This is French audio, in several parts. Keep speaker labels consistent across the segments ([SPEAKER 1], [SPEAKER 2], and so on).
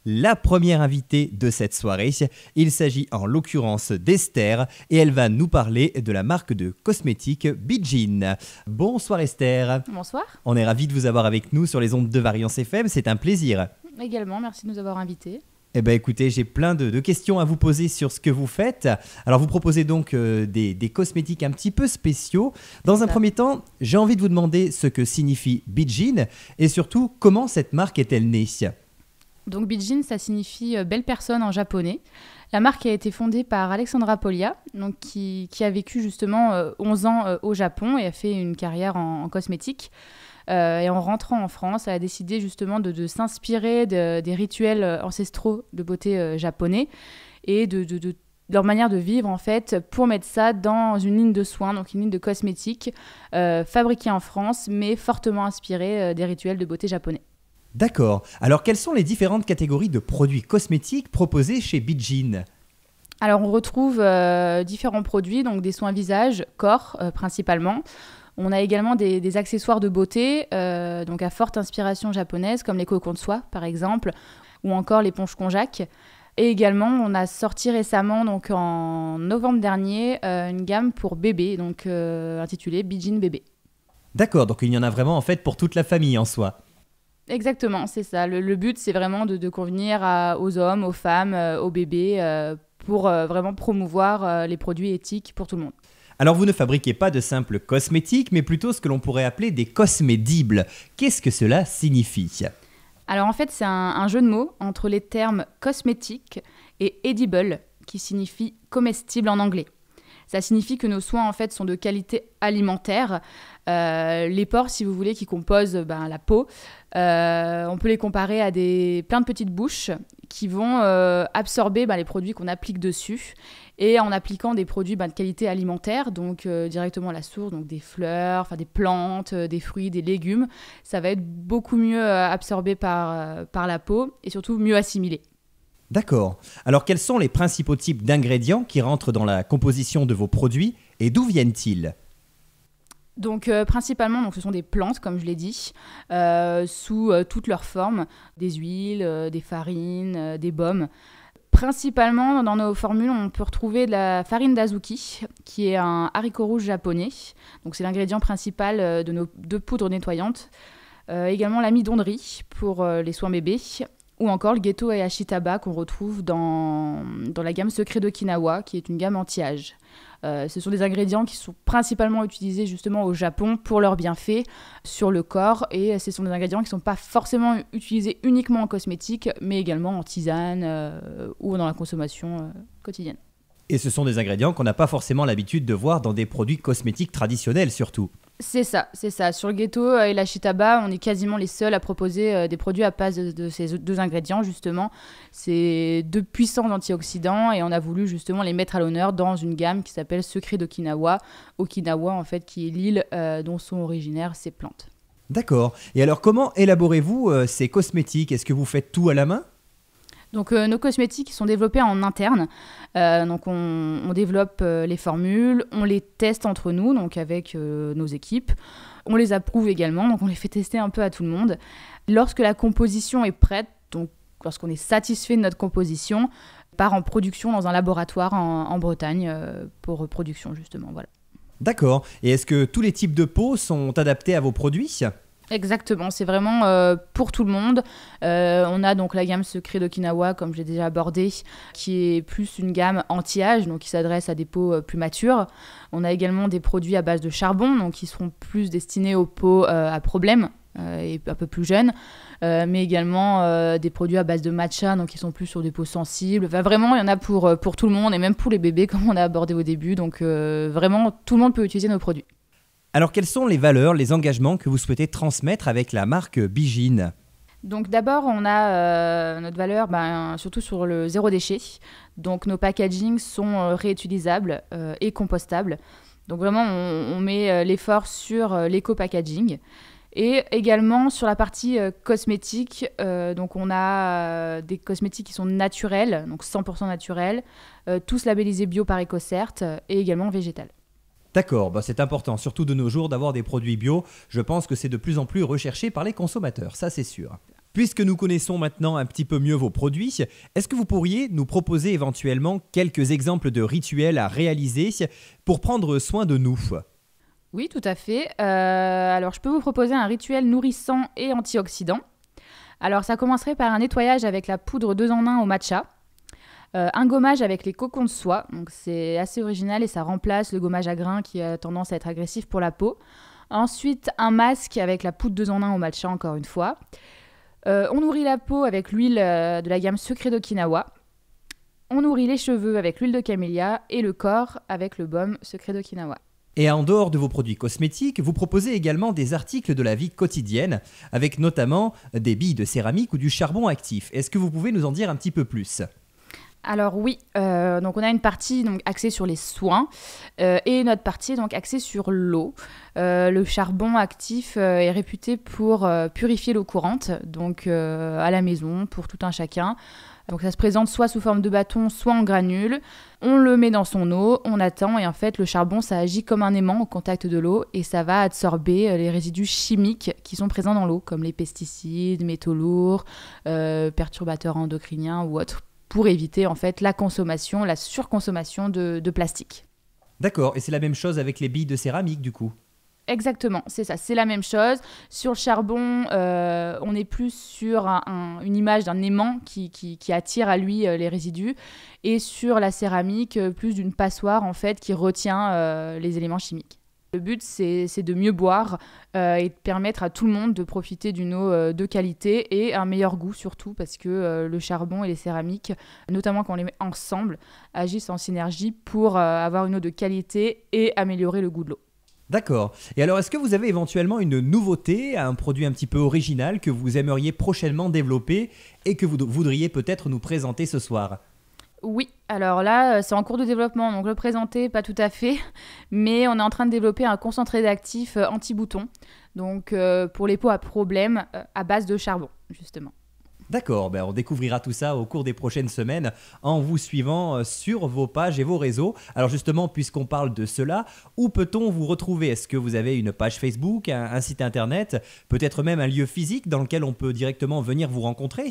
[SPEAKER 1] la première invitée de cette soirée. Il s'agit en l'occurrence d'Esther et elle va nous parler de la marque de cosmétiques Bijin. Bonsoir Esther.
[SPEAKER 2] Bonsoir.
[SPEAKER 1] On est ravis de vous avoir avec nous sur les ondes de Variance FM, c'est un plaisir.
[SPEAKER 2] Également, merci de nous avoir invités.
[SPEAKER 1] Eh bien écoutez, j'ai plein de questions à vous poser sur ce que vous faites. Alors vous proposez donc des cosmétiques un petit peu spéciaux. Dans un premier temps, j'ai envie de vous demander ce que signifie Bijin et surtout comment cette marque est-elle née.
[SPEAKER 2] Donc Bijin, ça signifie belle personne en japonais. La marque a été fondée par Alexandra Polia, donc qui a vécu justement 11 ans au Japon et a fait une carrière en cosmétique. Et en rentrant en France, elle a décidé justement de s'inspirer des rituels ancestraux de beauté japonais et de leur manière de vivre en fait pour mettre ça dans une ligne de soins, donc une ligne de cosmétiques fabriquée en France mais fortement inspirée des rituels de beauté japonais.
[SPEAKER 1] D'accord. Alors quelles sont les différentes catégories de produits cosmétiques proposés chez Bijin ?
[SPEAKER 2] Alors on retrouve différents produits, donc des soins visage, corps principalement. On a également des accessoires de beauté, donc à forte inspiration japonaise, comme les cocons de soie, par exemple, ou encore l'éponge konjac. Et également, on a sorti récemment, donc en novembre dernier, une gamme pour bébé, donc intitulée Bijin Bébé.
[SPEAKER 1] D'accord, donc il y en a vraiment en fait pour toute la famille en soi.
[SPEAKER 2] Exactement, c'est ça. Le but, c'est vraiment de convenir aux hommes, aux femmes, aux bébés, pour vraiment promouvoir les produits éthiques pour tout le monde.
[SPEAKER 1] Alors vous ne fabriquez pas de simples cosmétiques, mais plutôt ce que l'on pourrait appeler des cosmédibles. Qu'est-ce que cela signifie ?
[SPEAKER 2] Alors en fait, c'est un jeu de mots entre les termes cosmétique et edible, qui signifie comestible en anglais. Ça signifie que nos soins en fait sont de qualité alimentaire. Les pores, si vous voulez, qui composent la peau, on peut les comparer à plein de petites bouches qui vont absorber les produits qu'on applique dessus. Et en appliquant des produits de qualité alimentaire, donc directement à la source, donc des fleurs, des plantes, des fruits, des légumes, ça va être beaucoup mieux absorbé par la peau et surtout mieux assimilé.
[SPEAKER 1] D'accord. Alors quels sont les principaux types d'ingrédients qui rentrent dans la composition de vos produits et d'où viennent-ils ?
[SPEAKER 2] Donc principalement, ce sont des plantes, comme je l'ai dit, sous toutes leurs formes, des huiles, des farines, des baumes. Principalement, dans nos formules, on peut retrouver de la farine d'azuki, qui est un haricot rouge japonais. Donc, c'est l'ingrédient principal de nos 2 poudres nettoyantes. Également l'amidon de riz pour les soins bébés. Ou encore le Geto et Ashitaba qu'on retrouve dans la gamme Secret d'Okinawa, qui est une gamme anti-âge. Ce sont des ingrédients qui sont principalement utilisés justement au Japon pour leurs bienfaits sur le corps. Et ce sont des ingrédients qui ne sont pas forcément utilisés uniquement en cosmétique, mais également en tisane ou dans la consommation quotidienne.
[SPEAKER 1] Et ce sont des ingrédients qu'on n'a pas forcément l'habitude de voir dans des produits cosmétiques traditionnels surtout.
[SPEAKER 2] C'est ça. Sur le Geto et l'Ashitaba, on est quasiment les seuls à proposer des produits à base de ces 2 ingrédients, justement. C'est 2 puissants antioxydants et on a voulu justement les mettre à l'honneur dans une gamme qui s'appelle Secret d'Okinawa. Okinawa, en fait, qui est l'île dont sont originaires ces plantes.
[SPEAKER 1] D'accord. Et alors, comment élaborez-vous ces cosmétiques ? Est-ce que vous faites tout à la main ?
[SPEAKER 2] Donc nos cosmétiques sont développés en interne, donc on développe les formules, on les teste entre nous, donc avec nos équipes, on les approuve également, donc on les fait tester un peu à tout le monde. Lorsque la composition est prête, donc lorsqu'on est satisfait de notre composition, on part en production dans un laboratoire en Bretagne pour production justement, voilà.
[SPEAKER 1] D'accord. Et est-ce que tous les types de peau sont adaptés à vos produits ?
[SPEAKER 2] Exactement, c'est vraiment pour tout le monde. On a donc la gamme Secret d'Okinawa, comme je l'ai déjà abordé, qui est plus une gamme anti-âge, donc qui s'adresse à des peaux plus matures. On a également des produits à base de charbon, donc qui seront plus destinés aux peaux à problème et un peu plus jeunes, mais également des produits à base de matcha, donc qui sont plus sur des peaux sensibles. Enfin, vraiment, il y en a pour tout le monde, et même pour les bébés, comme on a abordé au début. Donc vraiment, tout le monde peut utiliser nos produits.
[SPEAKER 1] Alors, quelles sont les valeurs, les engagements que vous souhaitez transmettre avec la marque Bijin ?
[SPEAKER 2] Donc d'abord, on a notre valeur surtout sur le zéro déchet. Donc nos packagings sont réutilisables et compostables. Donc vraiment, on met l'effort sur l'éco-packaging. Et également sur la partie cosmétique, donc on a des cosmétiques qui sont naturels, donc 100% naturels, tous labellisés bio par EcoCert et également végétal.
[SPEAKER 1] D'accord, c'est important, surtout de nos jours, d'avoir des produits bio. Je pense que c'est de plus en plus recherché par les consommateurs, ça c'est sûr. Puisque nous connaissons maintenant un petit peu mieux vos produits, est-ce que vous pourriez nous proposer éventuellement quelques exemples de rituels à réaliser pour prendre soin de nous ?
[SPEAKER 2] Oui, tout à fait. Alors, je peux vous proposer un rituel nourrissant et antioxydant. Alors, ça commencerait par un nettoyage avec la poudre 2 en 1 au matcha. Un gommage avec les cocons de soie. Donc, c'est assez original et ça remplace le gommage à grains qui a tendance à être agressif pour la peau. Ensuite, un masque avec la poudre 2 en 1 au matcha, encore une fois. On nourrit la peau avec l'huile de la gamme Secret d'Okinawa. On nourrit les cheveux avec l'huile de camélia et le corps avec le baume Secret d'Okinawa.
[SPEAKER 1] Et en dehors de vos produits cosmétiques, vous proposez également des articles de la vie quotidienne, avec notamment des billes de céramique ou du charbon actif. Est-ce que vous pouvez nous en dire un petit peu plus ?
[SPEAKER 2] Alors oui, donc on a une partie donc, axée sur les soins et notre partie est donc axée sur l'eau. Le charbon actif est réputé pour purifier l'eau courante, donc à la maison, pour tout un chacun. Donc ça se présente soit sous forme de bâton, soit en granules. On le met dans son eau, on attend et en fait le charbon ça agit comme un aimant au contact de l'eau et ça va absorber les résidus chimiques qui sont présents dans l'eau comme les pesticides, métaux lourds, perturbateurs endocriniens ou autres pour éviter en fait la surconsommation de plastique.
[SPEAKER 1] D'accord, et c'est la même chose avec les billes de céramique du coup ?
[SPEAKER 2] Exactement, c'est ça, c'est la même chose. Sur le charbon, on est plus sur une image d'un aimant qui attire à lui les résidus. Et sur la céramique, plus d'une passoire en fait qui retient les éléments chimiques. Le but, c'est de mieux boire et de permettre à tout le monde de profiter d'une eau de qualité et un meilleur goût surtout parce que le charbon et les céramiques, notamment quand on les met ensemble, agissent en synergie pour avoir une eau de qualité et améliorer le goût de l'eau.
[SPEAKER 1] D'accord. Et alors, est-ce que vous avez éventuellement une nouveauté, un produit un petit peu original que vous aimeriez prochainement développer et que vous voudriez peut-être nous présenter ce soir ?
[SPEAKER 2] Oui, alors là, c'est en cours de développement, donc le présenter, pas tout à fait, mais on est en train de développer un concentré d'actifs anti-boutons, donc pour les peaux à problème à base de charbon, justement.
[SPEAKER 1] D'accord, on découvrira tout ça au cours des prochaines semaines en vous suivant sur vos pages et vos réseaux. Alors justement, puisqu'on parle de cela, où peut-on vous retrouver ? Est-ce que vous avez une page Facebook, un site internet, peut-être même un lieu physique dans lequel on peut directement venir vous rencontrer ?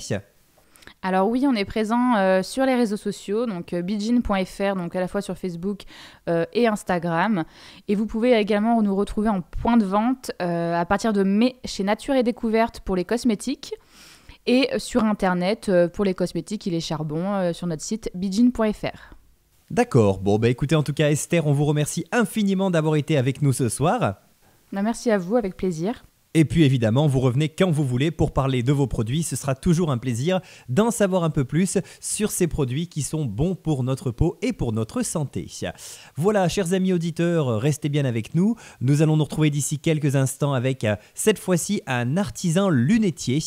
[SPEAKER 2] Alors oui, on est présent sur les réseaux sociaux, donc bidjin.fr, donc à la fois sur Facebook et Instagram. Et vous pouvez également nous retrouver en point de vente à partir de mai chez Nature et Découverte pour les cosmétiques. Et sur Internet, pour les cosmétiques et les charbons, sur notre site bidjin.fr.
[SPEAKER 1] D'accord, écoutez, en tout cas Esther, on vous remercie infiniment d'avoir été avec nous ce soir.
[SPEAKER 2] Merci à vous, avec plaisir.
[SPEAKER 1] Et puis évidemment, vous revenez quand vous voulez pour parler de vos produits. Ce sera toujours un plaisir d'en savoir un peu plus sur ces produits qui sont bons pour notre peau et pour notre santé. Voilà, chers amis auditeurs, restez bien avec nous. Nous allons nous retrouver d'ici quelques instants avec cette fois-ci un artisan lunetier.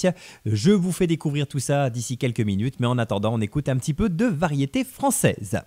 [SPEAKER 1] Je vous fais découvrir tout ça d'ici quelques minutes, mais en attendant, on écoute un petit peu de variété française.